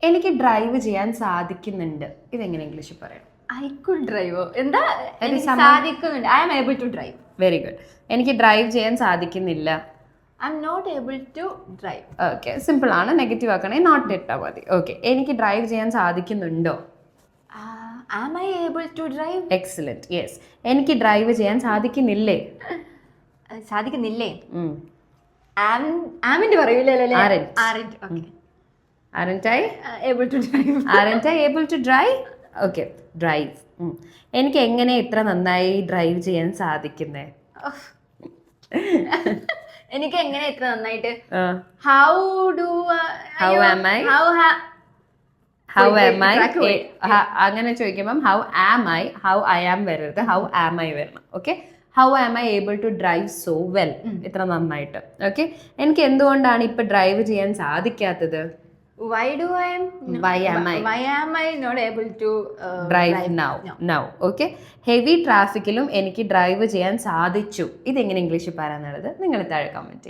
എനിക്ക് ഡ്രൈവ് ചെയ്യാൻ സാധിക്കുന്നുണ്ട്. ഇതെങ്ങനെ ഇംഗ്ലീഷിൽ പറയാം? ഐ കുഡ് ഡ്രൈവോ എന്താ സാധിക്കുന്നുണ്ട്. I am able to drive. Very good. എനിക്ക് ഡ്രൈവ് ചെയ്യാൻ സാധിക്കുന്നില്ല. I am not able to drive. Okay, simple ആണ്. നെഗറ്റീവ് ആക്കണേ നോട്ട് ഇട്ടാൽ മതി. ഓക്കെ, എനിക്ക് ഡ്രൈവ് ചെയ്യാൻ സാധിക്കുന്നുണ്ടോ? Am I able to drive. Excellent. Yes. എനിക്ക് ഡ്രൈവ് ചെയ്യാൻ സാധിക്കുന്നില്ലേ? സാധിക്കുന്നില്ലേ? ആമിന്റെ പറയൂലേ. Aren't I able to drive? Aren't I able to drive? Okay, drive. എനിക്ക് എങ്ങനെ ഇത്ര നന്നായി ഡ്രൈവ് ചെയ്യാൻ സാധിക്കുന്നേ? എനിക്ക് എങ്ങനെ ഇത്ര നന്നായിട്ട് How am I? അങ്ങനെ ചോദിക്കുമ്പം how I am വരരുത്, how am I വരണം. Okay, how am I able to drive so well? ഇത്ര നന്നായിട്ട്. ഓക്കെ, എനിക്ക് എന്തുകൊണ്ടാണ് ഇപ്പൊ ഡ്രൈവ് ചെയ്യാൻ സാധിക്കാത്തത്? Why am I not able to drive now? Okay, heavy ട്രാഫിക്കിലും എനിക്ക് ഡ്രൈവ് ചെയ്യാൻ സാധിച്ചു. ഇതെങ്ങനെ ഇംഗ്ലീഷിൽ പറയാന്നുള്ളത് നിങ്ങൾ താഴെ കമന്റ്